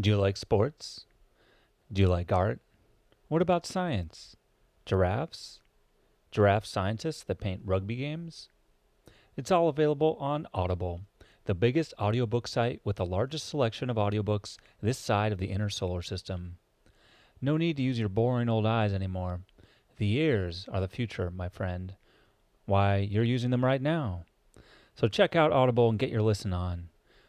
Do you like sports? Do you like art? What about science? Giraffes? Giraffe scientists that paint rugby games? It's all available on Audible, the biggest audiobook site with the largest selection of audiobooks this side of the inner solar system. No need to use your boring old eyes anymore. The ears are the future, my friend. Why, you're using them right now. So check out Audible and get your listen on.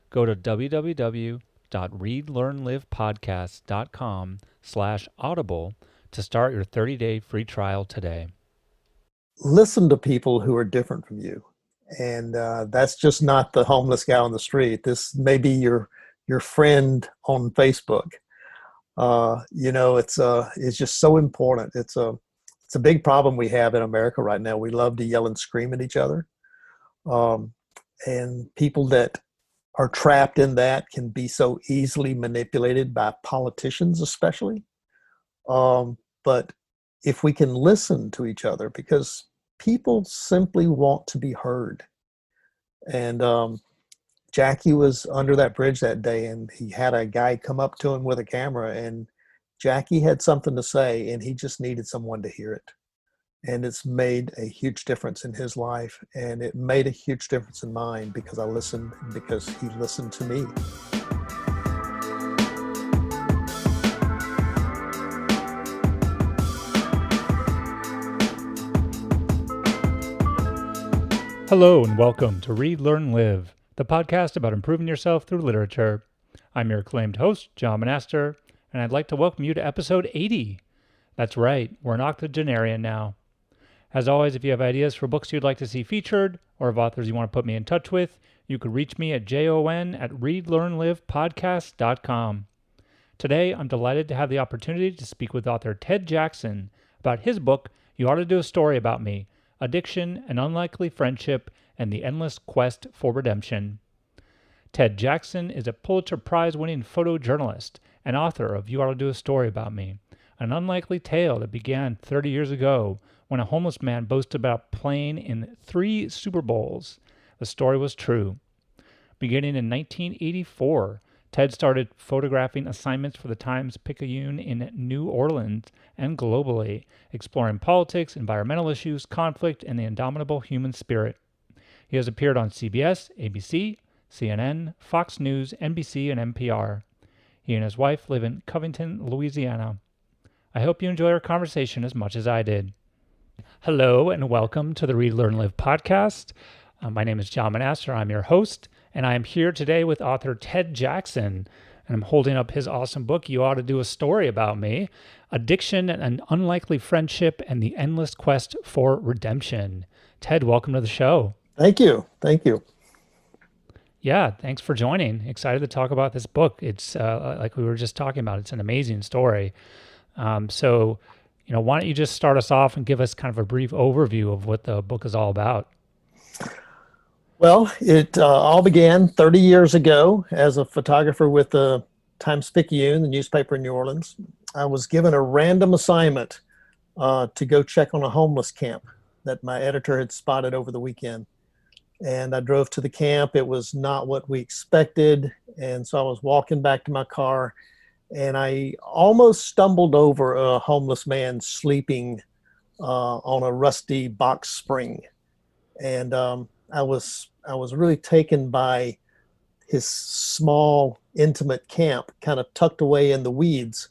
Go to www.readlearnlivepodcast.com/audible to start your 30-day free trial today. Listen to people who are different from you. And that's just not the homeless guy on the street. This may be your friend on Facebook. It's just so important. It's a big problem we have in America right now. We love to yell and scream at each other. Um, and people that are trapped in that can be so easily manipulated by politicians, especially. But if we can listen to each other, because people simply want to be heard. And Jackie was under that bridge that day, and he had a guy come up to him with a camera, and Jackie had something to say, and he just needed someone to hear it. And it's made a huge difference in his life, and it made a huge difference in mine because I listened, because he listened to me. Hello and welcome to Read, Learn, Live, the podcast about improving yourself through literature. I'm your acclaimed host, Jon Menaster, and I'd like to welcome you to episode 80. That's right, we're an octogenarian now. As always, if you have ideas for books you'd like to see featured, or of authors you want to put me in touch with, you could reach me at jon@readlearnlivepodcast.com. Today, I'm delighted to have the opportunity to speak with author Ted Jackson about his book, You Ought to Do a Story About Me, Addiction, An Unlikely Friendship, and the Endless Quest for Redemption. Ted Jackson is a Pulitzer-Prize winning photojournalist and author of You Ought to Do a Story About Me, an unlikely tale that began 30 years ago when a homeless man boasted about playing in 3 Super Bowls. The story was true. Beginning in 1984, Ted started photographing assignments for the Times-Picayune in New Orleans and globally, exploring politics, environmental issues, conflict, and the indomitable human spirit. He has appeared on CBS, ABC, CNN, Fox News, NBC, and NPR. He and his wife live in Covington, Louisiana. I hope you enjoy our conversation as much as I did. Hello and welcome to the Read, Learn, Live podcast. My name is Jon Menaster. I'm your host, and I am here today with author Ted Jackson, and I'm holding up his awesome book, You Ought to Do a Story About Me, Addiction, An Unlikely Friendship, and the Endless Quest for Redemption. Ted, welcome to the show. Thank you. Thank you. Yeah, thanks for joining. Excited to talk about this book. It's like we were just talking about, it's an amazing story. Why don't you just start us off and give us kind of a brief overview of what the book is all about? Well, it all began 30 years ago as a photographer with the Times-Picayune, the newspaper in New Orleans. I was given a random assignment to go check on a homeless camp that my editor had spotted over the weekend. And I drove to the camp. It was not what we expected. And so I was walking back to my car, and I almost stumbled over a homeless man sleeping on a rusty box spring. And I was really taken by his small, intimate camp, kind of tucked away in the weeds,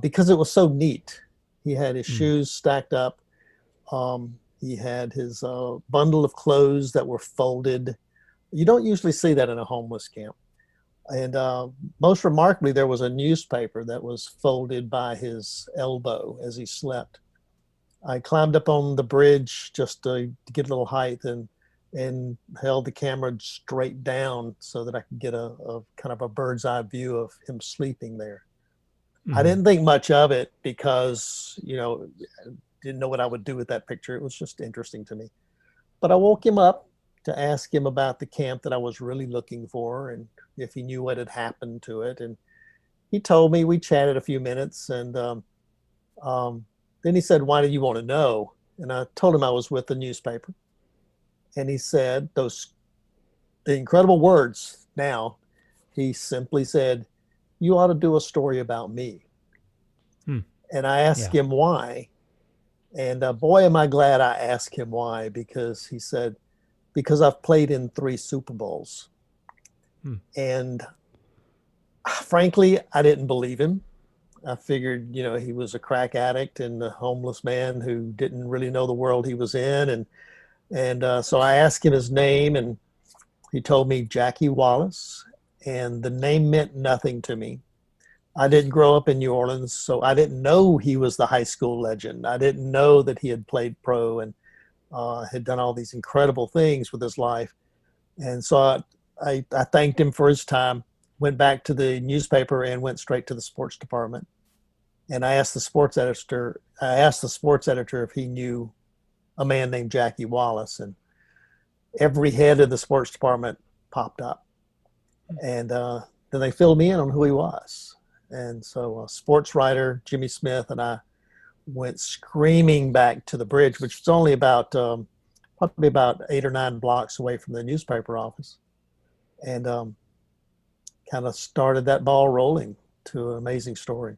because it was so neat. He had his shoes stacked up. He had his bundle of clothes that were folded. You don't usually see that in a homeless camp. And most remarkably, there was a newspaper that was folded by his elbow as he slept. I climbed up on the bridge just to get a little height and held the camera straight down so that I could get a kind of a bird's eye view of him sleeping there. I didn't think much of it because, didn't know what I would do with that picture. It was just interesting to me. But I woke him up to ask him about the camp that I was really looking for and if he knew what had happened to it. And he told me. We chatted a few minutes, and then he said, "Why do you want to know?" And I told him I was with the newspaper. And he said the incredible words now. He simply said, you ought to do a story about me. Hmm. And I asked Yeah. him why. And boy, am I glad I asked him why, because he said, because I've played in 3 Super Bowls. Hmm. And frankly, I didn't believe him. I figured, he was a crack addict and a homeless man who didn't really know the world he was in. And so I asked him his name, and he told me Jackie Wallace. And the name meant nothing to me. I didn't grow up in New Orleans, so I didn't know he was the high school legend. I didn't know that he had played pro and had done all these incredible things with his life. And so I thanked him for his time, went back to the newspaper and went straight to the sports department. And I asked the sports editor if he knew a man named Jackie Wallace, and every head of the sports department popped up. And then they filled me in on who he was. And so sports writer Jimmy Smith and I went screaming back to the bridge, which was only about probably about 8 or 9 blocks away from the newspaper office, and kind of started that ball rolling to an amazing story.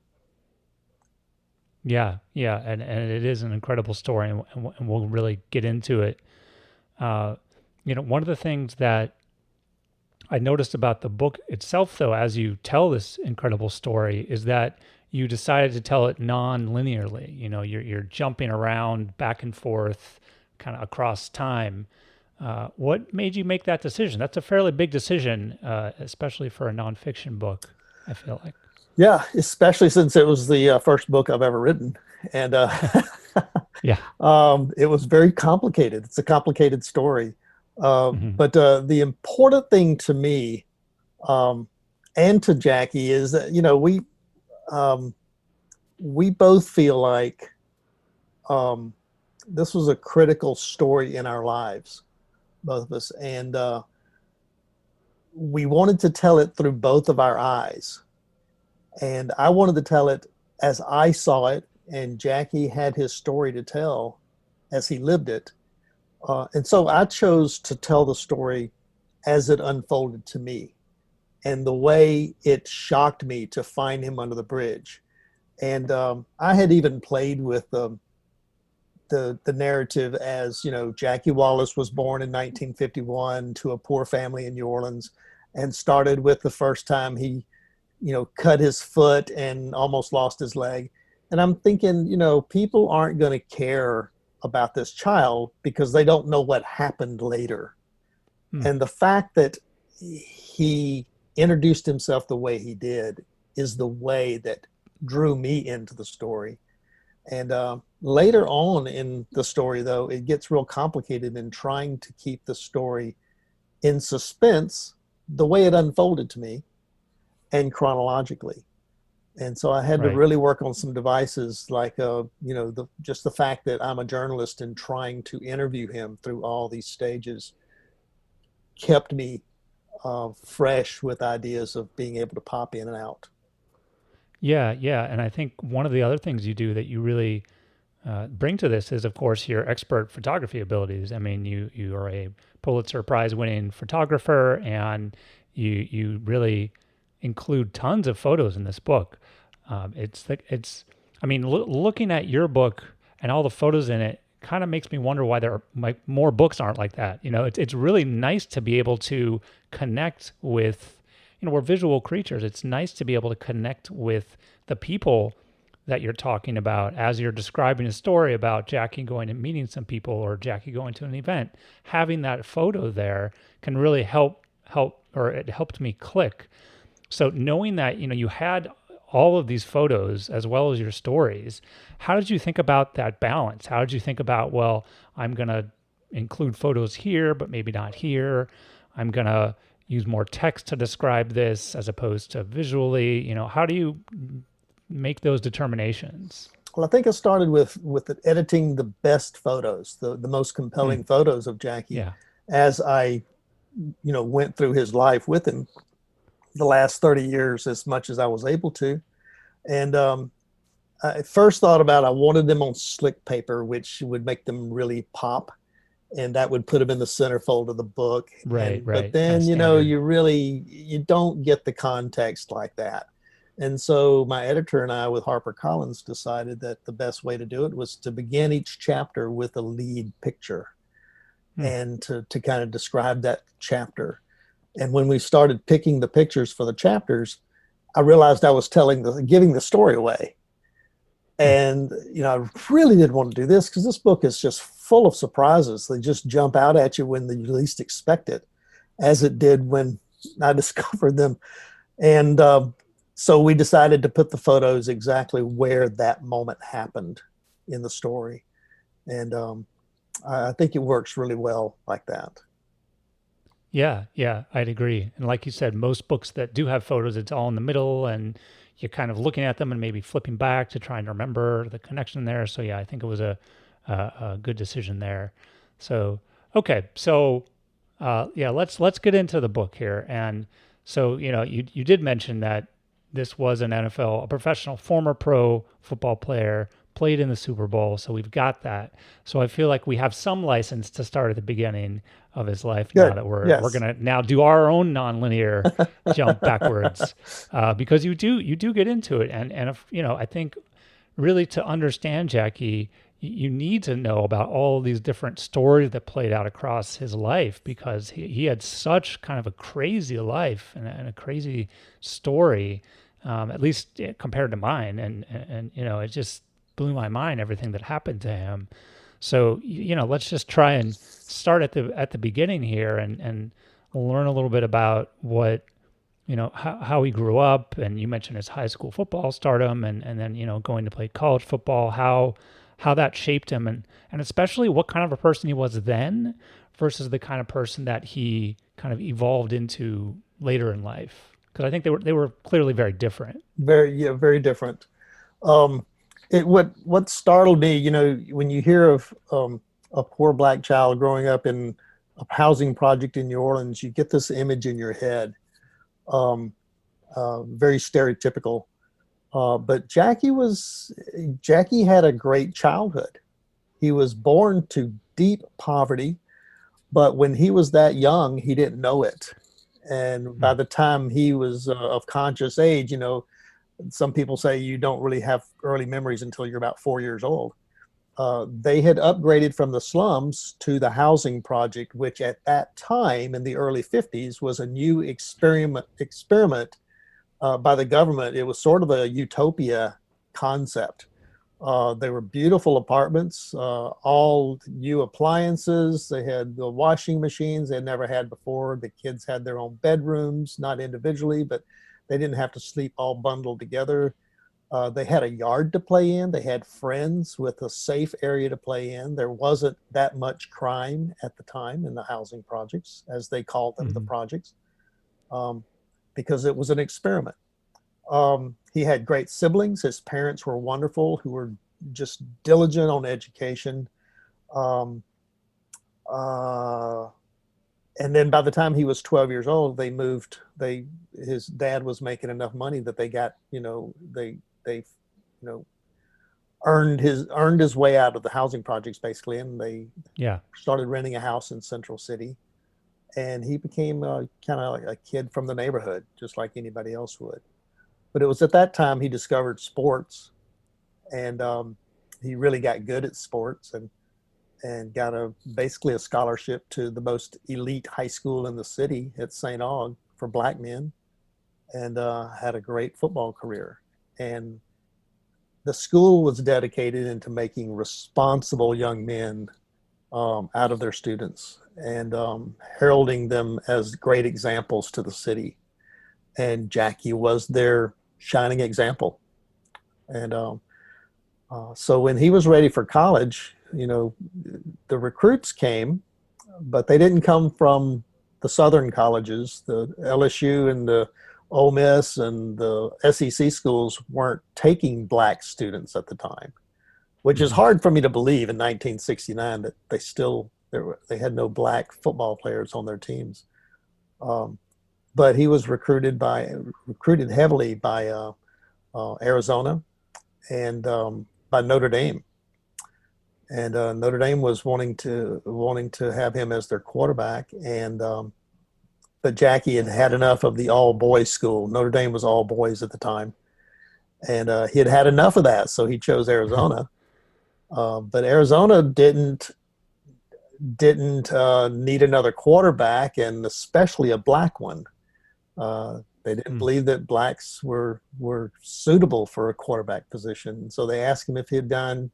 Yeah, yeah, and it is an incredible story, and we'll really get into it. Uh, one of the things that I noticed about the book itself, though, as you tell this incredible story, is that you decided to tell it non-linearly. You're jumping around back and forth, kind of across time. What made you make that decision? That's a fairly big decision, especially for a nonfiction book, I feel like. Yeah, especially since it was the first book I've ever written, and Yeah. it was very complicated. It's a complicated story, Hmm. but the important thing to me um, and to Jackie is that um, we both feel like um, this was a critical story in our lives, both of us, and we wanted to tell it through both of our eyes. And I wanted to tell it as I saw it, and Jackie had his story to tell as he lived it. And so I chose to tell the story as it unfolded to me, and the way it shocked me to find him under the bridge. And I had even played with the narrative as, Jackie Wallace was born in 1951 to a poor family in New Orleans, and started with the first time he cut his foot and almost lost his leg. And I'm thinking, people aren't going to care about this child because they don't know what happened later. Hmm. And the fact that he introduced himself the way he did is the way that drew me into the story. And later on in the story, though, it gets real complicated in trying to keep the story in suspense the way it unfolded to me and chronologically. And so I had to Right. really work on some devices like, just the fact that I'm a journalist and trying to interview him through all these stages kept me fresh with ideas of being able to pop in and out. Yeah, yeah. And I think one of the other things you do that you really bring to this is, of course, your expert photography abilities. I mean, you are a Pulitzer-Prize winning photographer, and you really include tons of photos in this book. It's. I mean, looking at your book and all the photos in it kind of makes me wonder why there are like more books aren't like that. It's really nice to be able to connect with. We're visual creatures. It's nice to be able to connect with the people that you're talking about as you're describing a story about Jackie going and meeting some people or Jackie going to an event. Having that photo there can really help, or it helped me click. So knowing that, you had all of these photos as well as your stories, how did you think about that balance? How did you think about, well, I'm going to include photos here, but maybe not here. I'm going to use more text to describe this as opposed to visually. How do you make those determinations? Well, I think I started with editing the best photos, the most Hmm. compelling photos of Jackie, Yeah. as I went through his life with him the last 30 years as much as I was able to. And I first thought about I wanted them on slick paper, which would make them really pop, and that would put them in the centerfold of the book. Right, And but right. Kind of then standard. you don't get the context like that. And so my editor and I with HarperCollins decided that the best way to do it was to begin each chapter with a lead picture and to kind of describe that chapter. And when we started picking the pictures for the chapters, I realized I was giving the story away. And, I really didn't want to do this because this book is just full of surprises. They just jump out at you when you least expect it, as it did when I discovered them. And so we decided to put the photos exactly where that moment happened in the story. And I think it works really well like that. Yeah, I'd agree. And like you said, most books that do have photos, it's all in the middle and you're kind of looking at them and maybe flipping back to try and remember the connection there. So yeah, I think it was a good decision there. So, okay. So, yeah, let's get into the book here. And so, you did mention that this was an NFL, a professional, former pro football player, played in the Super Bowl. So we've got that. So I feel like we have some license to start at the beginning of his life. Good. Now that we're Yes. gonna now do our own nonlinear jump backwards, because you do get into it, and if, I think really to understand Jackie, you need to know about all these different stories that played out across his life, because he had such kind of a crazy life and a crazy story, at least compared to mine, and it just blew my mind, everything that happened to him. So, let's just try and start at the beginning here and learn a little bit about what, how he grew up. And you mentioned his high school football stardom and then, going to play college football, how that shaped him, and especially what kind of a person he was then versus the kind of person that he kind of evolved into later in life. Because I think they were clearly very different. Very different. What startled me, when you hear of a poor Black child growing up in a housing project in New Orleans, you get this image in your head, very stereotypical. But Jackie had a great childhood. He was born to deep poverty, but when he was that young, he didn't know it. And by the time he was of conscious age, some people say you don't really have early memories until you're about 4 years old. They had upgraded from the slums to the housing project, which at that time in the early 50s was a new experiment by the government. It was sort of a utopia concept. They were beautiful apartments, all new appliances. They had the washing machines they had never had before. The kids had their own bedrooms, not individually, but they didn't have to sleep all bundled together. They had a yard to play in. They had friends with a safe area to play in. There wasn't that much crime at the time in the housing projects, as they called them, the projects, because it was an experiment. He had great siblings. His parents were wonderful, who were just diligent on education. And then by the time he was 12 years old, they moved. His dad was making enough money that they got, they earned his way out of the housing projects basically, and they started renting a house in Central City, and he became kind of like a kid from the neighborhood, just like anybody else would. But it was at that time he discovered sports, and he really got good at sports, and got basically a scholarship to the most elite high school in the city at St. Aug for Black men, and had a great football career. And the school was dedicated into making responsible young men out of their students, and heralding them as great examples to the city. And Jackie was their shining example. And so when he was ready for college, the recruits came, but they didn't come from the Southern colleges. The LSU and the Ole Miss and the SEC schools weren't taking Black students at the time, which is hard for me to believe in 1969 that they had no Black football players on their teams. But he was recruited heavily by Arizona and by Notre Dame. And Notre Dame was wanting to have him as their quarterback, but Jackie had had enough of the all boys school. Notre Dame was all boys at the time, and he had had enough of that, so he chose Arizona. But Arizona didn't need another quarterback, and especially a black one. They didn't Hmm. believe that blacks were suitable for a quarterback position, so they asked him if he'd done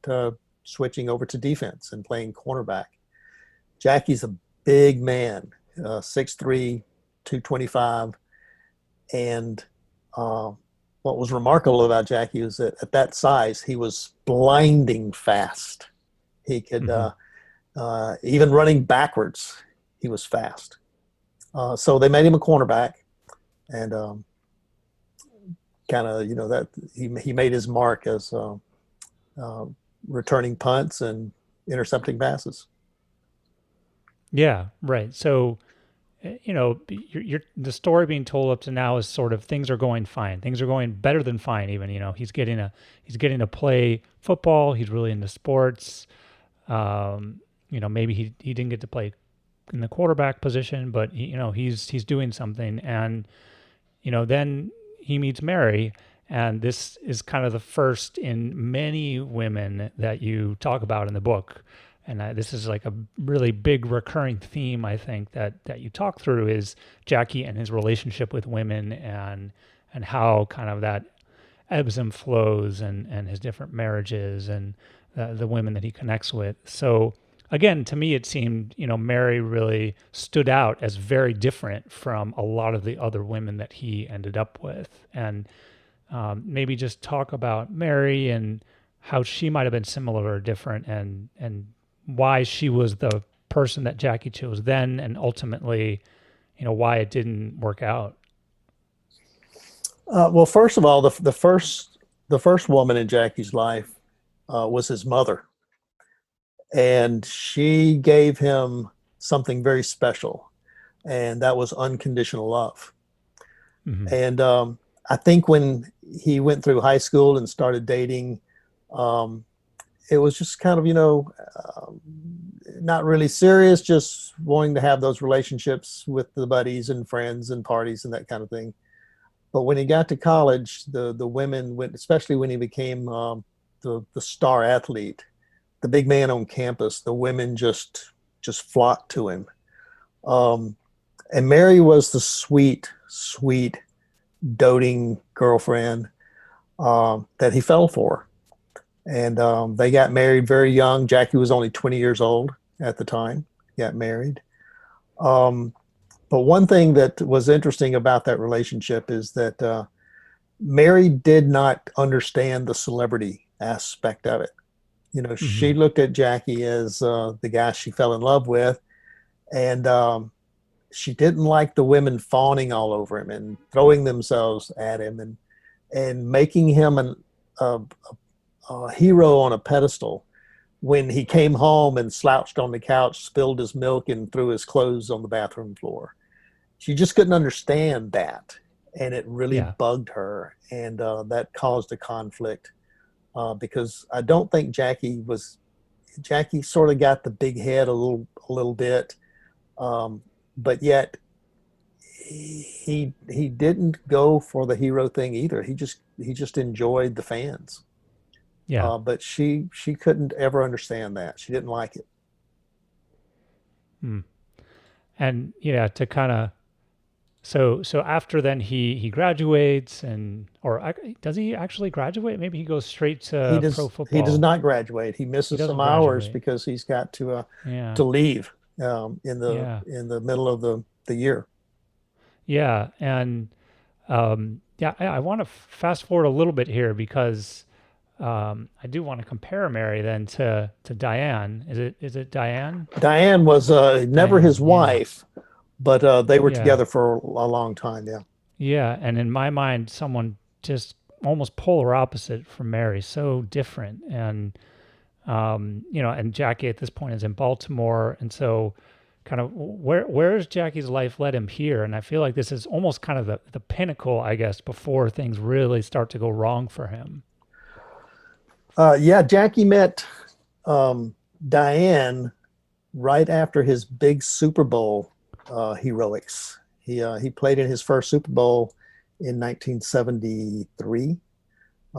switching over to defense and playing cornerback. Jackie's a big man, 6'3", 225, and uh, what was remarkable about Jackie was that at that size, he was blinding fast. He could Hmm. even running backwards, he was fast. So they made him a cornerback, and kind of that he made his mark as uh, returning punts and intercepting passes. Yeah, right. So, the story being told up to now is sort of things are going fine. Things are going better than fine. Even he's getting to play football. He's really into sports. Maybe he didn't get to play in the quarterback position, but he's doing something. And then he meets Mary, and this is kind of the first in many women that you talk about in the book. And this is like a really big recurring theme, I think, that you talk through is Jackie and his relationship with women, and how kind of that ebbs and flows, and his different marriages, and the women that he connects with. So again, to me, it seemed, Mary really stood out as very different from a lot of the other women that he ended up with. And maybe just talk about Mary and how she might have been similar or different, and why she was the person that Jackie chose then, and ultimately, why it didn't work out. Well, first of all, the first woman in Jackie's life was his mother, and she gave him something very special, and that was unconditional love. Hmm. And I think when he went through high school and started dating, um, it was just kind of, not really serious, just wanting to have those relationships with the buddies and friends and parties and that kind of thing. But when he got to college, the women went, especially when he became the star athlete, the big man on campus. The women just flocked to him. Um, and Mary was the sweet, sweet, doting girlfriend that he fell for. And they got married very young. Jackie was only 20 years old at the time. Got married. Um, but one thing that was interesting about that relationship is that Mary did not understand the celebrity aspect of it. She Hmm. looked at Jackie as the guy she fell in love with, and she didn't like the women fawning all over him and throwing themselves at him, and making him a, a hero on a pedestal. When he came home and slouched on the couch, spilled his milk, and threw his clothes on the bathroom floor, she just couldn't understand that, and it really Yeah. bugged her, and that caused a conflict because I don't think Jackie sort of got the big head a little bit, um, but yet he didn't go for the hero thing either. He just enjoyed the fans, Yeah. but she couldn't ever understand that. She didn't like it. Mm. And yeah, to kind of so after then he graduates, does he actually graduate? Maybe he goes straight He to pro does he does football. not graduate. He He misses doesn't some hours graduate. because he's got Yeah. to leave in the Yeah. in the middle of the year. Yeah. And yeah, I want to fast forward a little bit here because I do want to compare Mary then to Diane. Is it Diane? Diane was never his Diane. Yeah. wife, but they were Yeah. together for a long time. Yeah. Yeah. And in my mind, someone just almost polar opposite from Mary, so different. And and Jackie at this point is in Baltimore, and so kind of where's Jackie's life led him here? And I feel like this is almost kind of the pinnacle, I guess, before things really start to go wrong for him. Yeah, Jackie met um, Diane right after his big Super Bowl heroics. He played in his first Super Bowl in 1973,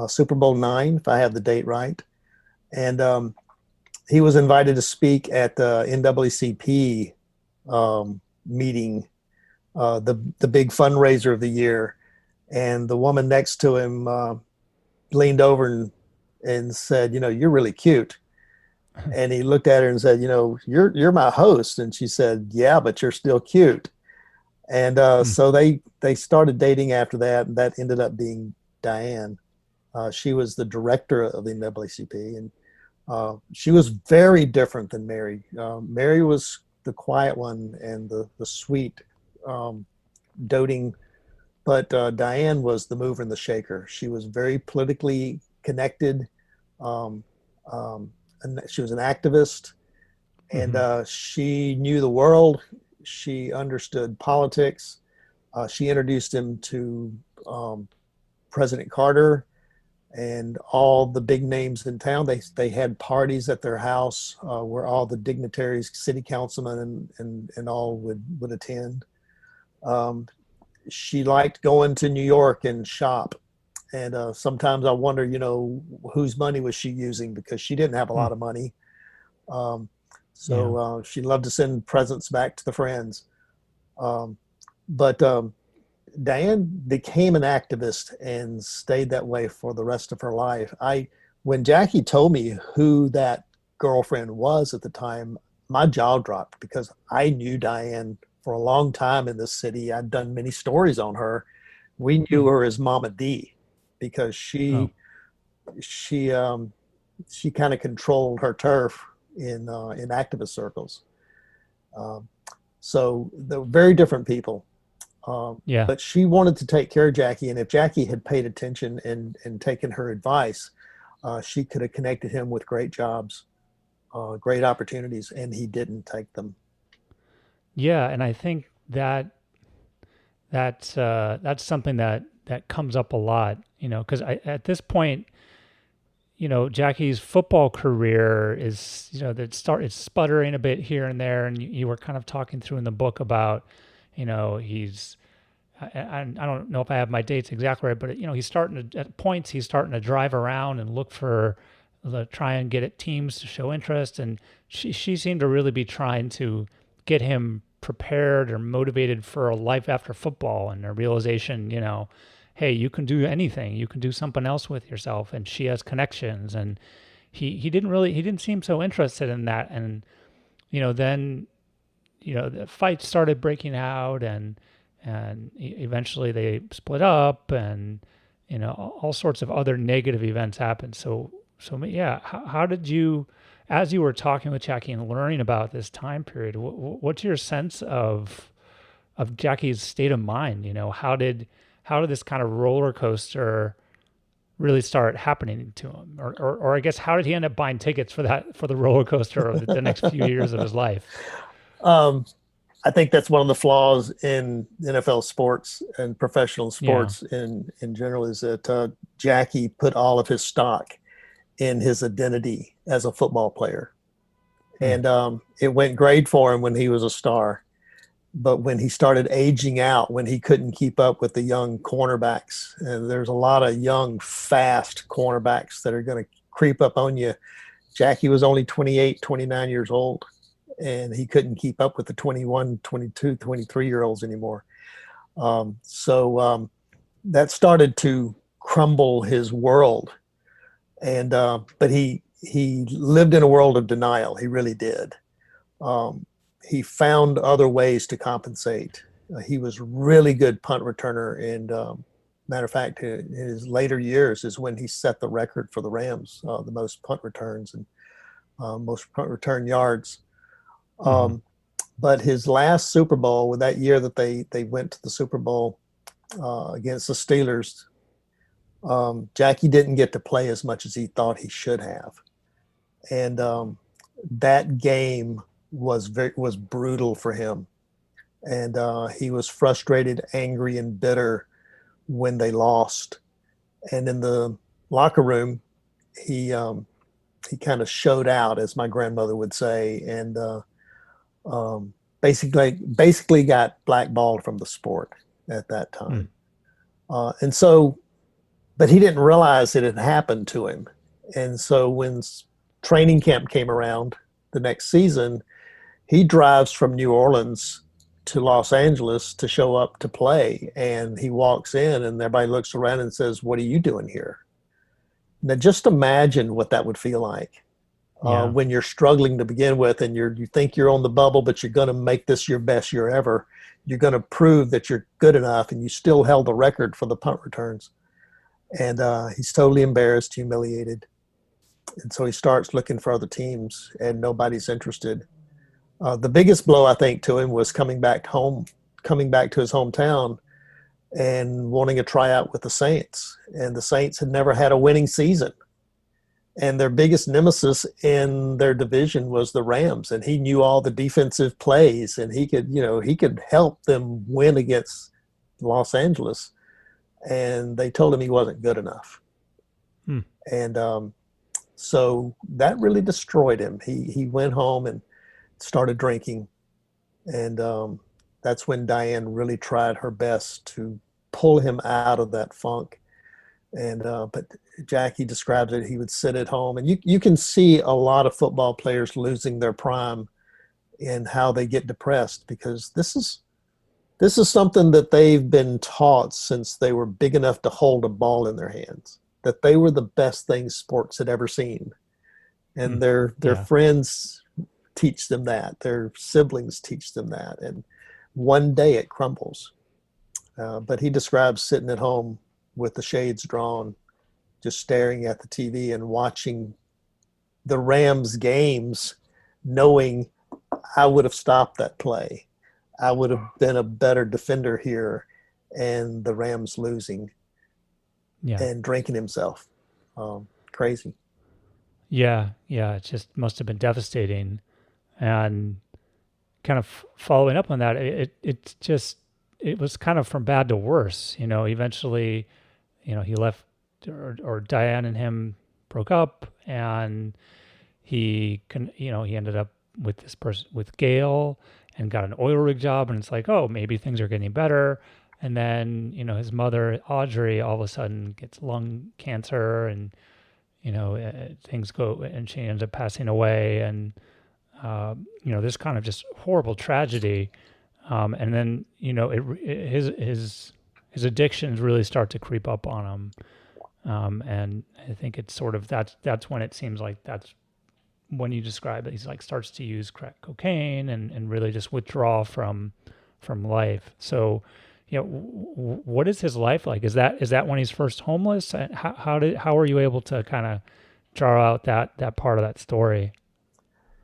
Super Bowl IX, if I have the date right. And he was invited to speak at the NAACP meeting, the big fundraiser of the year. And the woman next to him leaned over and said, "You're really cute." And he looked at her and said, "You're my host." And she said, "Yeah, but you're still cute." And Hmm. so they started dating after that, and that ended up being Diane. She was the director of the NAACP, and she was very different than Mary. Mary was the quiet one and the sweet, doting, but Diane was the mover and the shaker. She was very politically connected. Um, and she was an activist, and Hmm. she knew the world. She understood politics. She introduced him to um, President Carter and all the big names in town. They had parties at their house where all the dignitaries, city councilmen, and all would attend. Um, she liked going to New York and shop. And sometimes I wonder, whose money was she using, because she didn't have a lot of money. Um, Yeah. so she loved to send presents back to the friends. Um, but Diane became an activist and stayed that way for the rest of her life. When Jackie told me who that girlfriend was at the time, my jaw dropped, because I knew Diane for a long time in this city. I'd done many stories on her. We knew Hmm. her as Mama D, because Oh, she she kind of controlled her turf in activist circles. Um, so they're very different people. yeah. But she wanted to take care of Jackie, and if Jackie had paid attention and taken her advice, she could have connected him with great jobs, great opportunities, and he didn't take them. Yeah, and I think that's something that comes up a lot, because at this point, Jackie's football career is, it's sputtering a bit here and there, and you were kind of talking through in the book about, he's I don't know if I have my dates exactly right, but he's starting to, at points he's starting to drive around and look for try and get at teams to show interest, and she seemed to really be trying to get him prepared or motivated for a life after football, and a realization, hey, you can do anything, you can do something else with yourself, and she has connections, and he didn't seem so interested in that, and then the fights started breaking out, and eventually they split up, and all sorts of other negative events happened. So yeah, how did you, as you were talking with Jackie and learning about this time period, what's your sense of Jackie's state of mind? How did this kind of roller coaster really start happening to him, or I guess how did he end up buying tickets for the roller coaster of the next few years of his life? um, I think that's one of the flaws in NFL sports and professional Yeah. sports in general, is that Jackie put all of his stock in his identity as a football player. Hmm. And it went great for him when he was a star. But when he started aging out, when he couldn't keep up with the young cornerbacks, and there's a lot of young, fast cornerbacks that are going to creep up on you. Jackie was only 28, 29 years old, and he couldn't keep up with the 21, 22, 23-year-olds anymore. So that started to crumble his world. And but he lived in a world of denial. He really did. Um, he found other ways to compensate. He was really good punt returner, and matter of fact, in his later years is when he set the record for the Rams, the most punt returns and most punt return yards. Hmm. Um, but his last Super Bowl, with that year that they went to the Super Bowl against the Steelers, Jackie didn't get to play as much as he thought he should have, and that game was brutal for him, and he was frustrated, angry, and bitter when they lost. And in the locker room, he he kind of showed out, as my grandmother would say, and basically got blackballed from the sport at that Hmm. time. And so but he didn't realize it had happened to him. And so when training camp came around the next season, he drives from New Orleans to Los Angeles to show up to play. And he walks in, and everybody looks around and says, "What are you doing here?" Now, just imagine what that would feel like Yeah. when you're struggling to begin with, and you think you're on the bubble, but you're going to make this your best year ever. You're going to prove that you're good enough, and you still held the record for the punt returns. And he's totally embarrassed, humiliated. And so he starts looking for other teams, and nobody's interested. The biggest blow, I think, to him was coming back home, coming back to his hometown and wanting a tryout with the Saints. And the Saints had never had a winning season. And their biggest nemesis in their division was the Rams. And he knew all the defensive plays, and he could help them win against Los Angeles. And they told him he wasn't good enough. Hmm. And so that really destroyed him. He went home and started drinking. And that's when Diane really tried her best to pull him out of that funk. And but Jackie describes it. He would sit at home, and you can see a lot of football players losing their prime in how they get depressed, because this is something that they've been taught since they were big enough to hold a ball in their hands, that they were the best thing sports had ever seen. Hmm. And their Yeah. friends teach them that, their siblings teach them that, and one day it crumbles. But he describes sitting at home with the shades drawn, just staring at the TV and watching the Rams games, knowing I would have stopped that play. I would have been a better defender here, and the Rams losing, Yeah. and drinking himself. Crazy. Yeah. Yeah. It just must have been devastating. And kind of following up on that, it was kind of from bad to worse. Eventually, he left, or Diane and him broke up, and he ended up with this person, with Gail, and got an oil rig job. And it's like, oh, maybe things are getting better. And then, his mother, Audrey, all of a sudden gets lung cancer, and, things go, and she ends up passing away. And, this kind of just horrible tragedy. And then, his addictions really start to creep up on him. And I think it's sort of, that's when it seems like that's when you describe it, he's like starts to use crack cocaine, and really just withdraw from life. So, what is his life like? Is that when he's first homeless? How are you able to kind of draw out that part of that story?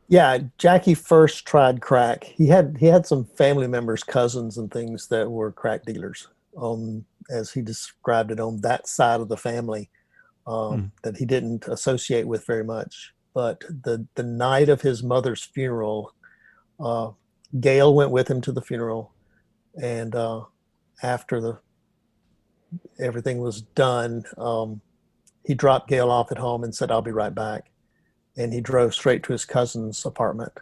Yeah, Jackie first tried crack. He had some family members, cousins, and things that were crack dealers. As he described it, on that side of the family, Hmm. that he didn't associate with very much. But the night of his mother's funeral, uh, Gail went with him to the funeral, and after everything was done, he dropped Gail off at home and said, "I'll be right back." And he drove straight to his cousin's apartment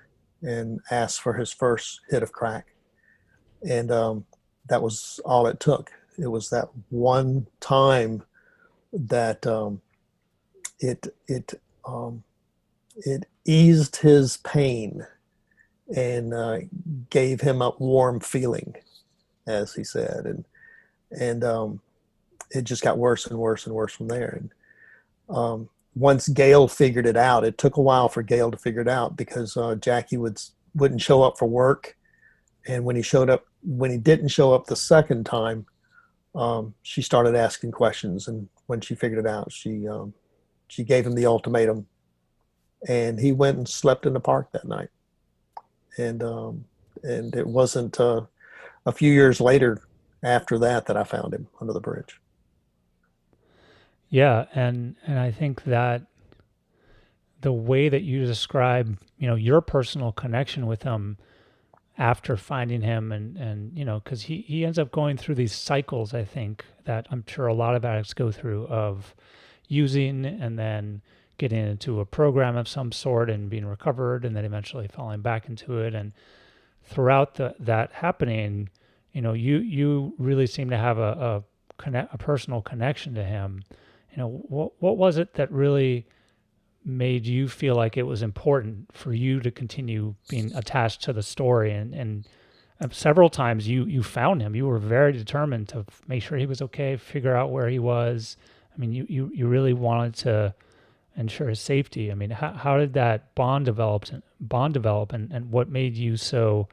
and asked for his first hit of crack. And that was all it took. It was that one time that it it um, it eased his pain, and gave him a warm feeling, as he said, and it just got worse and worse and worse from there. And once Gail figured it out, it took a while for Gail to figure it out, because Jackie wouldn't show up for work, and when he didn't show up the second time, she started asking questions. And when she figured it out, she gave him the ultimatum, and he went and slept in the park that night. And it wasn't a few years later after that I found him under the bridge. Yeah, and I think that the way that you describe, your personal connection with him after finding him, and because he ends up going through these cycles, I think, that I'm sure a lot of addicts go through, of using and then getting into a program of some sort and being recovered, and then eventually falling back into it. And throughout that happening, you really seem to have a a personal connection to him. What was it that really made you feel like it was important for you to continue being attached to the story? And several times you found him. You were very determined to make sure he was okay, figure out where he was. I mean, you really wanted to ensure his safety. I mean, how did that bond develop, and what made you so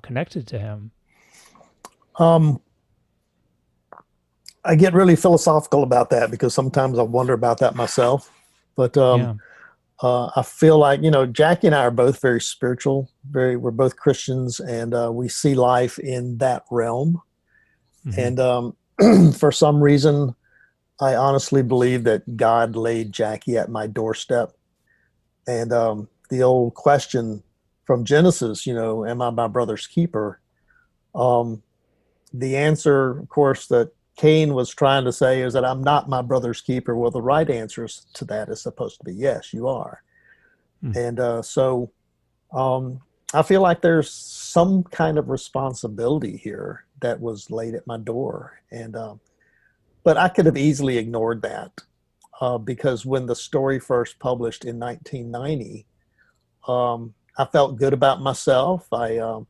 connected to him? Um, I get really philosophical about that because sometimes I wonder about that myself. But Yeah. I feel like, Jackie and I are both very spiritual, we're both Christians, and we see life in that realm. Hmm. And for some reason, I honestly believe that God laid Jackie at my doorstep. And the old question from Genesis, am I my brother's keeper? Um, the answer, of course, that Cain was trying to say is that I'm not my brother's keeper. Well, the right answer to that is supposed to be yes, you are. And so I feel like there's some kind of responsibility here that was laid at my door. And but I could have easily ignored that because when the story first published in 1990, I felt good about myself. I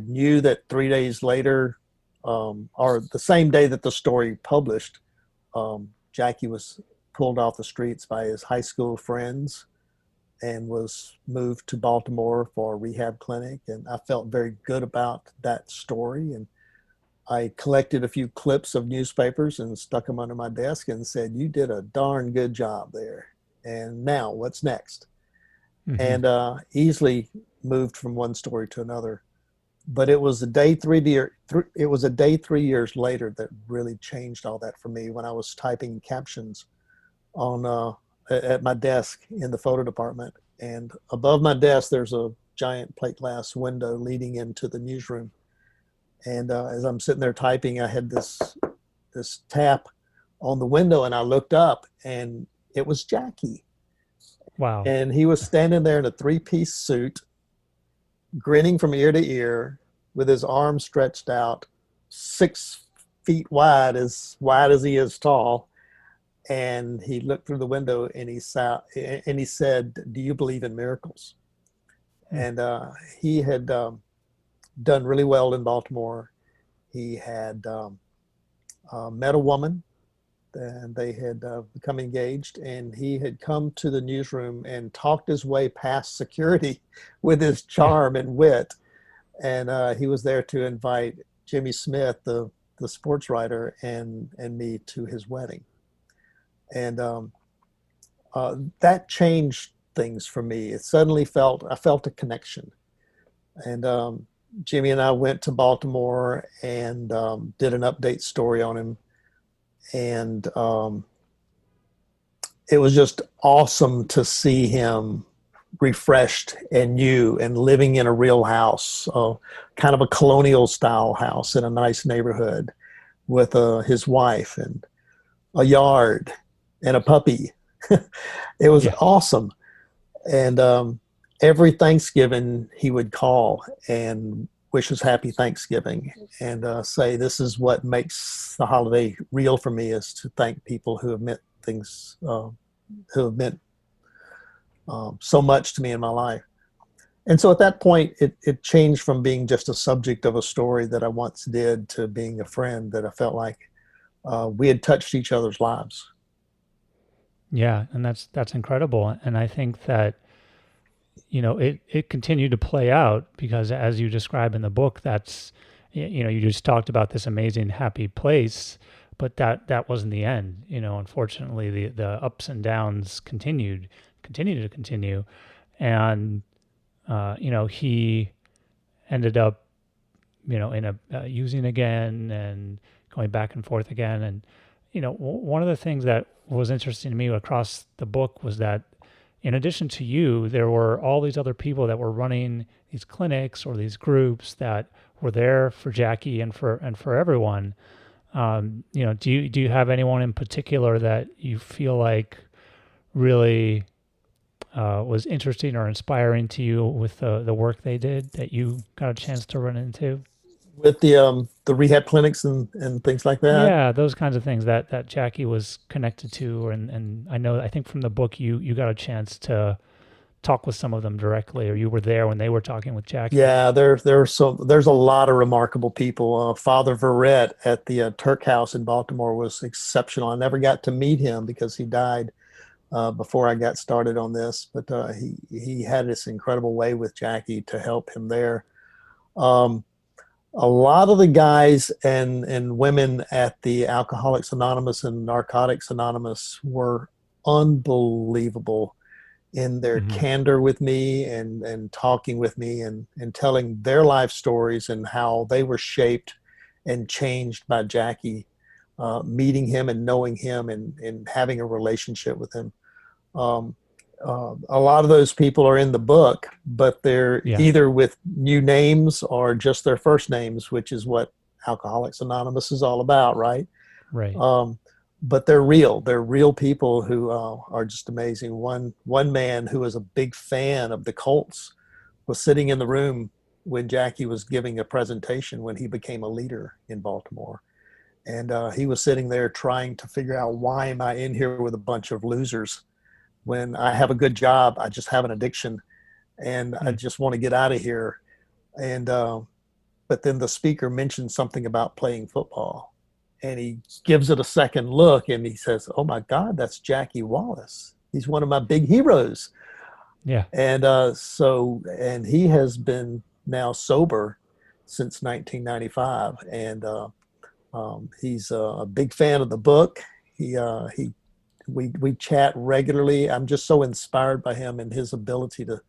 knew that 3 days later, or the same day that the story published, Jackie was pulled off the streets by his high school friends and was moved to Baltimore for a rehab clinic. And I felt very good about that story. And I collected a few clips of newspapers and stuck them under my desk and said, "You did a darn good job there. And now what's next?" Hmm. And easily moved from one story to another. But it was a day 3 years later that really changed all that for me when I was typing captions on at my desk in the photo department. And above my desk, there's a giant plate glass window leading into the newsroom. And as I'm sitting there typing, I had this tap on the window, and I looked up, and it was Jackie. Wow. And he was standing there in a three-piece suit, grinning from ear to ear, with his arms stretched out, 6 feet wide as he is tall. And he looked through the window and he said, "Do you believe in miracles?" Mm. And he had done really well in Baltimore. He had met a woman, and they had become engaged. And he had come to the newsroom and talked his way past security with his Yeah. charm and wit. And he was there to invite Jimmy Smith, the sports writer, and me to his wedding. And that changed things for me. I felt a connection. And Jimmy and I went to Baltimore and did an update story on him. And it was just awesome to see him refreshed and new and living in a real house, kind of a colonial style house in a nice neighborhood with his wife and a yard and a puppy. It was Yeah. awesome. And every Thanksgiving, he would call and wish us happy Thanksgiving and say, "This is what makes the holiday real for me, is to thank people who have meant things, who have meant so much to me in my life." And so at that point, it changed from being just a subject of a story that I once did to being a friend that I felt like we had touched each other's lives. Yeah, and that's incredible. And I think that it continued to play out because, as you describe in the book, you just talked about this amazing happy place, but that wasn't the end. Unfortunately, the ups and downs continue to continue, and he ended up in a using again and going back and forth again. And one of the things that was interesting to me across the book was that, in addition to you, there were all these other people that were running these clinics or these groups that were there for Jackie and for everyone. Do you have anyone in particular that you feel like really was interesting or inspiring to you with the work they did that you got a chance to run into? with the rehab clinics and things like that. Yeah, those kinds of things that Jackie was connected to, and I think from the book you got a chance to talk with some of them directly, or you were there when they were talking with Jackie. Yeah, there's a lot of remarkable people. Father Verrett at the Turk House in Baltimore was exceptional. I never got to meet him because he died before I got started on this, but he had this incredible way with Jackie to help him there. Um, a lot of the guys and women at the Alcoholics Anonymous and Narcotics Anonymous were unbelievable in their Hmm. candor with me and talking with me and telling their life stories and how they were shaped and changed by Jackie, meeting him and knowing him and having a relationship with him. Um, a lot of those people are in the book, but they're Yeah, either with new names or just their first names, which is what Alcoholics Anonymous is all about, right? right. Um, but they're real. They're real people who are just amazing. One man who was a big fan of the Colts was sitting in the room when Jackie was giving a presentation when he became a leader in Baltimore, and he was sitting there trying to figure out, why am I in here with a bunch of losers when I have a good job? I just have an addiction, and I Mm. just want to get out of here. And but then the speaker mentioned something about playing football, and he gives it a second look and he says, "Oh my God, that's Jackie Wallace. He's one of my big heroes." Yeah. And and he has been now sober since 1995, and he's a big fan of the book. He we chat regularly. I'm just so inspired by him and his ability to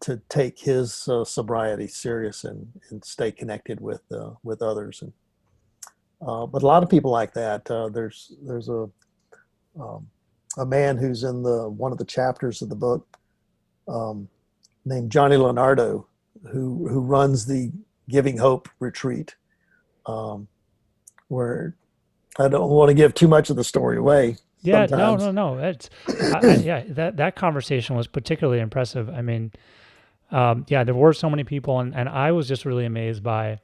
to take his sobriety serious and stay connected with others. And but a lot of people like that. There's um, a man who's in the one of the chapters of the book, um, named Johnny Leonardo, who runs the Giving Hope retreat, um, where I don't want to give too much of the story away Yeah, no, sometimes. no, no. It's, yeah, that conversation was particularly impressive. I mean, yeah, there were so many people, and I was just really amazed by,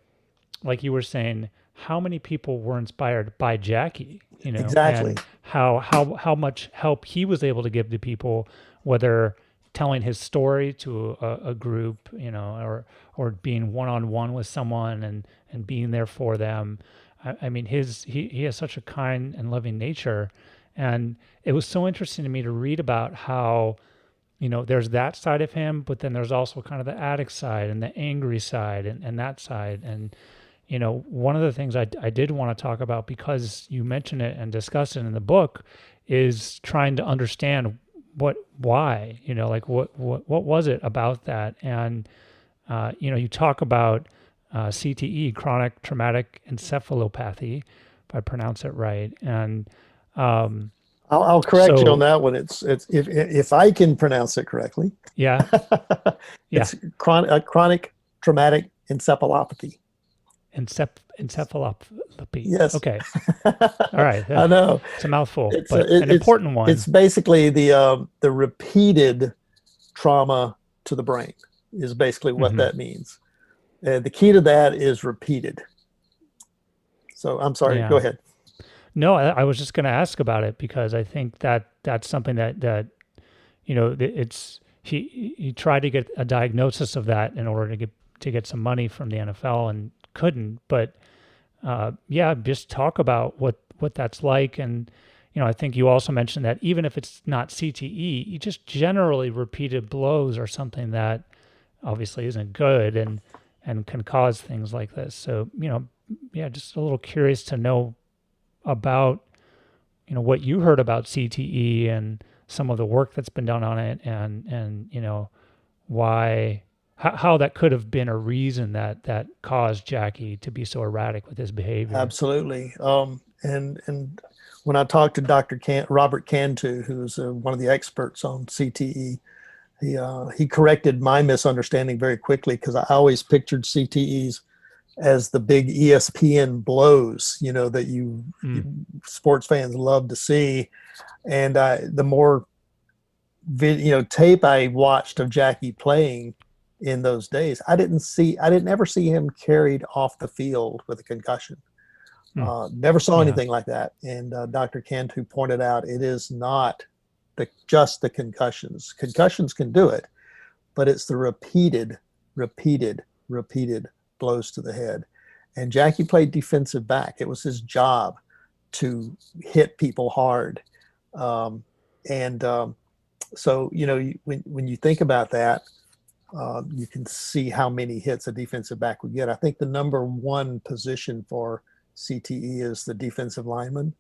like you were saying, how many people were inspired by Jackie, Exactly. and how much help he was able to give to people, whether telling his story to a group, or being one on one with someone and being there for them. I mean, he has such a kind and loving nature, and it was so interesting to me to read about how, there's that side of him, but then there's also kind of the addict side and the angry side and that side. And, one of the things I did want to talk about, because you mention it and discuss it in the book, is trying to understand why, like what was it about that? And, you talk about CTE, chronic traumatic encephalopathy, if I pronounce it right. And um, I'll correct you on so, that one. It's if I can pronounce it correctly, yeah, yeah, it's chronic traumatic encephalopathy. Encephalopathy. Yes, Okay. All right. I know. It's a mouthful, It's but an it's important one. it's basically the repeated trauma to the brain is basically what Hmm. that means. And the key to that is repeated. So I'm sorry. Go Yeah. ahead. No, I was just going to ask about it, because I think that's something that it's he tried to get a diagnosis of that in order to get some money from the NFL and couldn't. But yeah, just talk about what that's like. And I think you also mentioned that even if it's not CTE, you just generally repeated blows are something that obviously isn't good and can cause things like this. So yeah, just a little curious to know about what you heard about CTE and some of the work that's been done on it, and why how that could have been a reason that caused Jackie to be so erratic with his behavior. Absolutely. And when I talked to Robert Cantu, who's one of the experts on CTE, he corrected my misunderstanding very quickly, because I always pictured CTEs as the big ESPN blows, that Mm. sports fans love to see. And the more tape I watched of Jackie playing, in those days. I didn't ever see him carried off the field with a concussion. Hmm. Never saw Yeah. anything like that. And Dr. Cantu pointed out it is not just the concussions. Concussions can do it, but it's the repeated blows to the head. And Jackie played defensive back. It was his job to hit people hard. And so, when you think about that, you can see how many hits a defensive back would get. I think the number one position for CTE is the defensive lineman.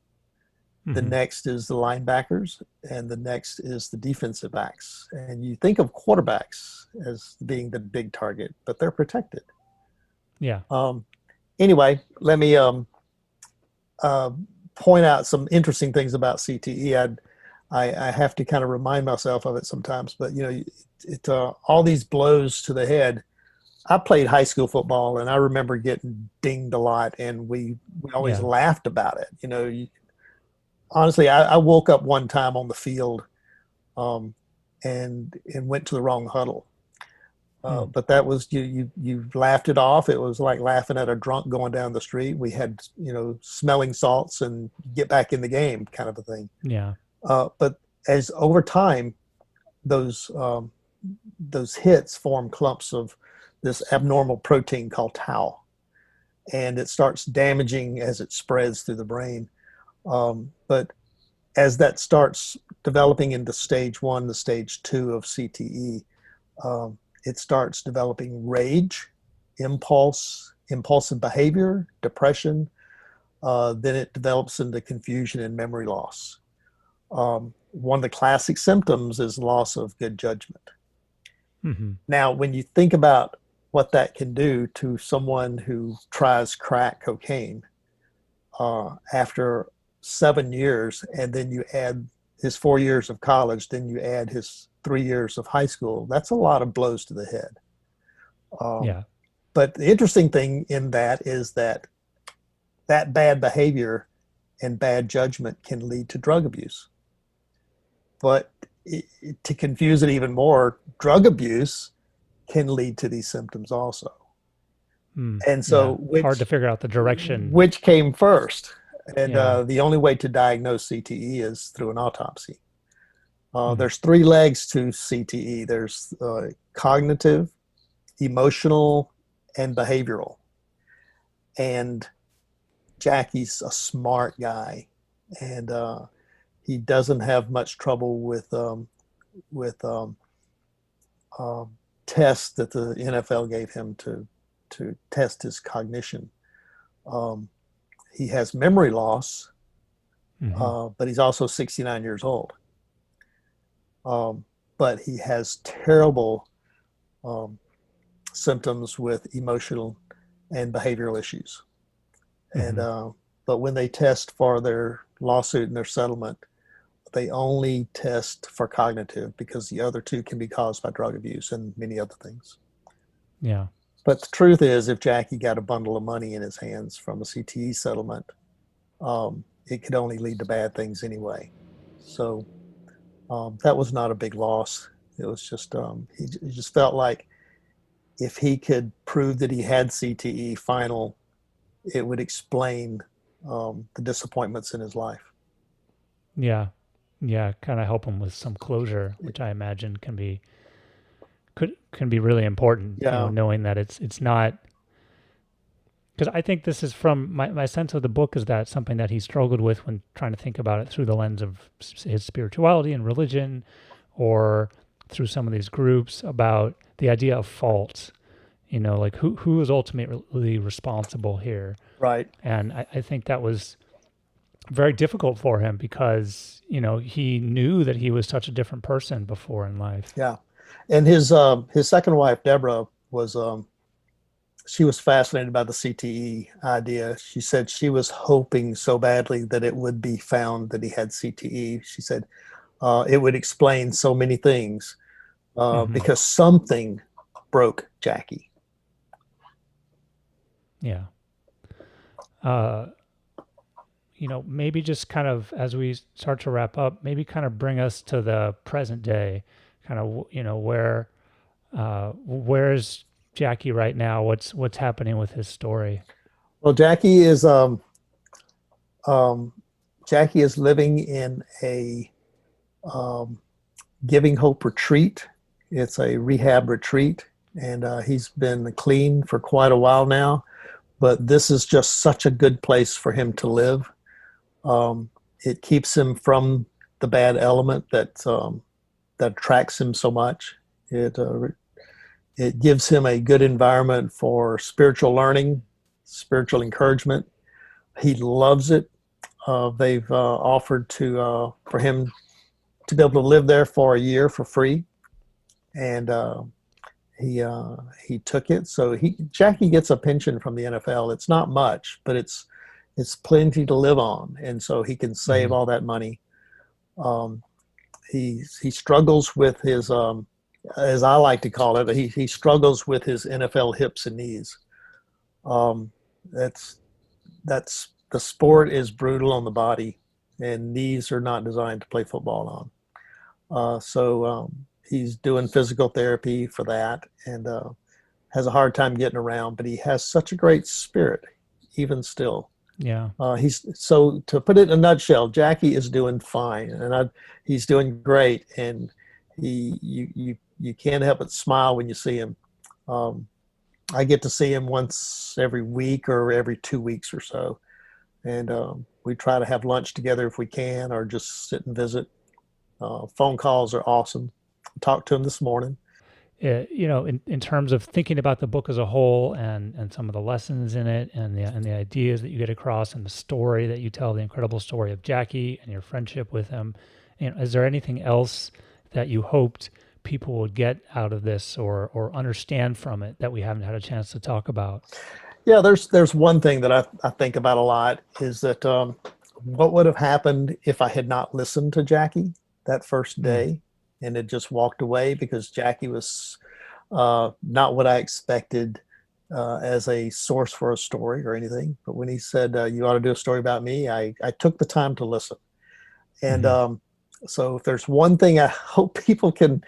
The next is the linebackers, and the next is the defensive backs. And you think of quarterbacks as being the big target, but they're protected. Yeah. Anyway, let me point out some interesting things about CTE. I have to kind of remind myself of it sometimes, but all these blows to the head. I played high school football, and I remember getting dinged a lot, and we always laughed about it. Honestly, I woke up one time on the field, and went to the wrong huddle. But that was you laughed it off. It was like laughing at a drunk going down the street. We had smelling salts and get back in the game kind of a thing. Yeah. But as over time, those hits form clumps of this abnormal protein called tau, and it starts damaging as it spreads through the brain. But as that starts developing into stage 1 to stage 2 of CTE, it starts developing rage, impulsive behavior, depression. Then it develops into confusion and memory loss. One of the classic symptoms is loss of good judgment. Now, when you think about what that can do to someone who tries crack cocaine after 7 years, and then you add his 4 years of college, then you add his 3 years of high school, that's a lot of blows to the head. But the interesting thing in that is that bad behavior and bad judgment can lead to drug abuse. But to confuse it even more, drug abuse can lead to these symptoms also. And so hard to figure out the direction. Which came first? And the only way to diagnose CTE is through an autopsy. There's 3 legs to CTE. There's cognitive, emotional, and behavioral. And Jackie's a smart guy, and he doesn't have much trouble with tests that the NFL gave him to test his cognition. He has memory loss, but he's also 69 years old. But he has terrible symptoms with emotional and behavioral issues. And but when they test for their lawsuit and their settlement, they only test for cognitive, because the other 2 can be caused by drug abuse and many other things. Yeah. But the truth is, if Jackie got a bundle of money in his hands from a CTE settlement, it could only lead to bad things anyway. So that was not a big loss. It was just, he just felt like if he could prove that he had CTE final, it would explain the disappointments in his life. Yeah. Kind of help him with some closure, which I imagine can be really important. Knowing that it's not, because I think this is from my sense of the book is that something that he struggled with when trying to think about it through the lens of his spirituality and religion, or through some of these groups, about the idea of fault. Like who is ultimately responsible here? Right. And I think that was very difficult for him, because he knew that he was such a different person before in life. Yeah. And his second wife, Deborah, was she was fascinated by the CTE idea. She said she was hoping so badly that it would be found that he had CTE. She said it would explain so many things, because something broke Jackie. Yeah. Maybe just kind of as we start to wrap up, maybe kind of bring us to the present day, kind of, where Where's Jackie right now? What's happening with his story? Well, um, Jackie is living in a um, Giving Hope retreat. It's a rehab retreat, and he's been clean for quite a while now. But this is just such a good place for him to live. Um, it keeps him from the bad element that attracts him so much. It gives him a good environment for spiritual learning, spiritual encouragement. He loves it. They've offered for him to be able to live there for a year for free, and he took it. So Jackie gets a pension from the NFL. It's not much, but it's plenty to live on, and so he can save Hmm. all that money. Um, he struggles with his as I like to call it, he struggles with his NFL hips and knees. Um, that's the sport is brutal on the body, and knees are not designed to play football on. He's doing physical therapy for that, and has a hard time getting around. But he has such a great spirit, even still. Yeah. He's so to put it in a nutshell, Jackie is doing fine, and he's doing great, and you can't help but smile when you see him. Um, I get to see him once every week or every 2 weeks or so, and we try to have lunch together if we can, or just sit and visit. Phone calls are awesome. I talked to him this morning. In terms of thinking about the book as a whole and some of the lessons in it and the ideas that you get across and the story that you tell, the incredible story of Jackie and your friendship with him, is there anything else that you hoped people would get out of this or understand from it that we haven't had a chance to talk about? Yeah, there's one thing that I think about a lot is that what would have happened if I had not listened to Jackie that first Mm, day and had just walked away, because Jackie was not what I expected as a source for a story or anything. But when he said, you ought to do a story about me, I took the time to listen. And mhm. so if there's one thing I hope people can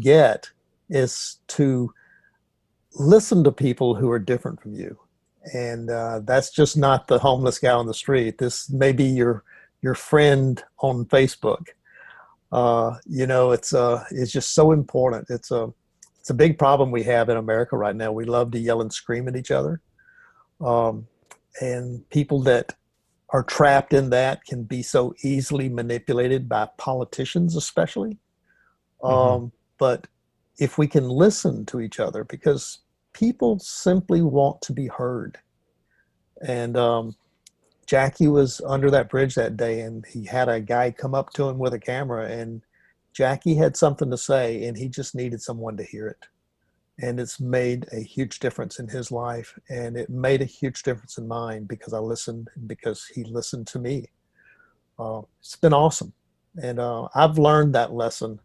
get, is to listen to people who are different from you. And that's just not the homeless guy on the street. This may be your friend on Facebook. It's just so important. It's a big problem we have in America right now. We love to yell and scream at each other, um, and people that are trapped in that can be so easily manipulated by politicians, especially. Hmm. But if we can listen to each other, because people simply want to be heard. And Jackie was under that bridge that day, and he had a guy come up to him with a camera, and Jackie had something to say, and he just needed someone to hear it. And it's made a huge difference in his life, and it made a huge difference in mine, because I listened, because he listened to me. It's been awesome, and I've learned that lesson,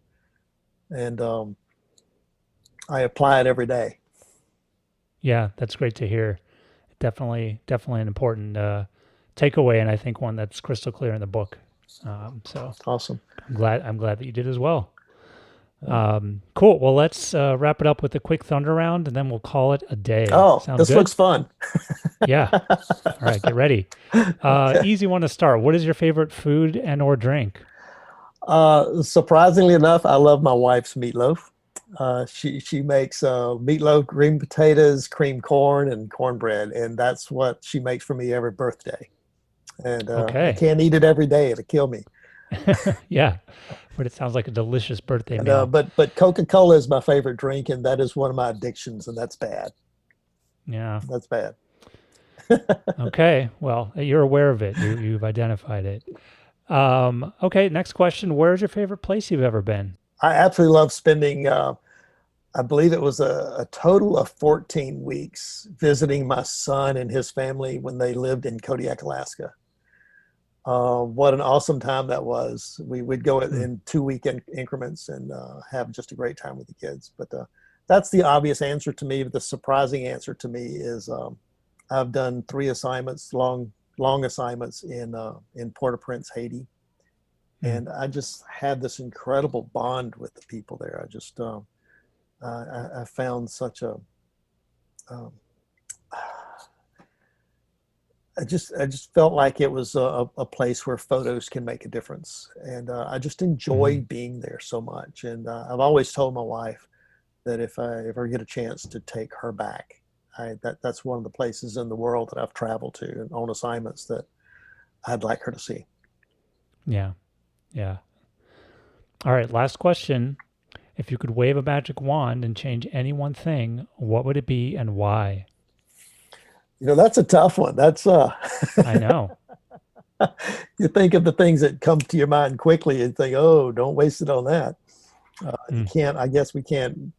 and I apply it every day. Yeah, that's great to hear. Definitely an important takeaway, and I think one that's crystal clear in the book. So Awesome. I'm glad that you did as well. Cool. Well, let's wrap it up with a quick thunder round, and then we'll call it a day. Oh, Sound this good? looks fun. Yeah. All right. Get ready. Okay. Easy one to start. What is your favorite food and or drink? Surprisingly enough, I love my wife's meatloaf. She makes meatloaf, green potatoes, cream corn, and cornbread, and that's what she makes for me every birthday. And I Okay. can't eat it every day; it'll kill me. Yeah, but it sounds like a delicious birthday And meal. but Coca-Cola is my favorite drink, and that is one of my addictions, and that's bad. Yeah. That's bad. Okay. Well, you're aware of it. You've identified it. Okay. Next question. Where's your favorite place you've ever been? I absolutely love spending. I believe it was a total of 14 weeks visiting my son and his family when they lived in Kodiak, Alaska. What an awesome time that was. We would go Hmm. in 2 week increments and have just a great time with the kids. But that's the obvious answer to me. But the surprising answer to me is I've done 3 assignments, long assignments in Port-au-Prince, Haiti, Hmm. and I just had this incredible bond with the people there. I just I found such a um, I just felt like it was a place where photos can make a difference, and I just Hmm. enjoyed being there so much. And I've always told my wife that if I ever get a chance to take her back, that's one of the places in the world that I've traveled to and on assignments that I'd like her to see. Yeah. Yeah. All right. Last question. If you could wave a magic wand and change any one thing, what would it be and why? That's a tough one. That's I know. you think of the things that come to your mind quickly and think, oh, don't waste it on that. You Mm, can't. I guess we can't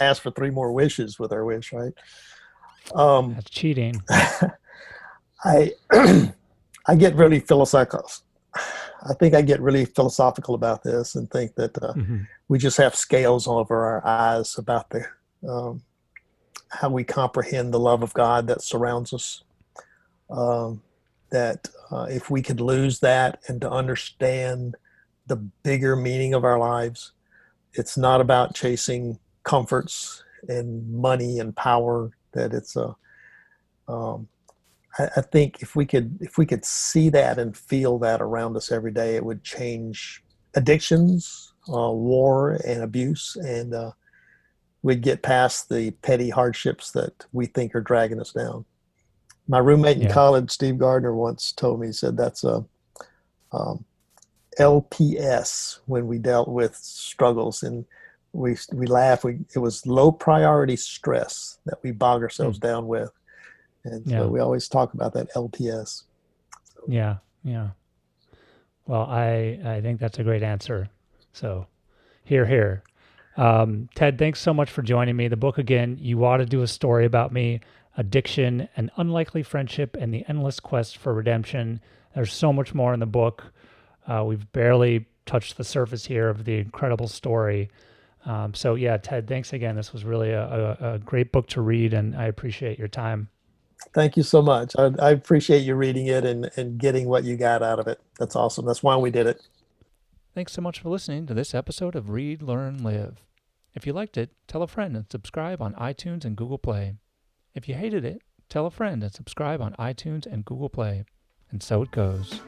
ask for three more wishes with our wish, right? Um, that's cheating. I I get really philosophical. I think I get really philosophical about this and think that Hmm. we just have scales over our eyes about the um, how we comprehend the love of God that surrounds us. Um, that if we could lose that and to understand the bigger meaning of our lives, it's not about chasing comforts and money and power. That it's a um, I think if we could see that and feel that around us every day, it would change addictions, war, and abuse, and we'd get past the petty hardships that we think are dragging us down. My roommate in Yeah. college, Steve Gardner, once told me, he said that's a um, LPS when we dealt with struggles, and we laugh. It was low priority stress that we bog Mm, ourselves down with, and so yeah. we always talk about that LPS. So, Yeah. Yeah. Well, I think that's a great answer. So, here, here. Ted, thanks so much for joining me. The book again, You Ought to Do a Story About Me, Addiction, An Unlikely Friendship, and the Endless Quest for Redemption. There's so much more in the book. We've barely touched the surface here of the incredible story. So, yeah, Ted, thanks again. This was really a great book to read, and I appreciate your time. thank you so much. I appreciate you reading it and getting what you got out of it. That's awesome. That's why we did it. Thanks so much for listening to this episode of Read, Learn, Live. If you liked it, tell a friend and subscribe on iTunes and Google Play. If you hated it, tell a friend and subscribe on iTunes and Google Play. And so it goes.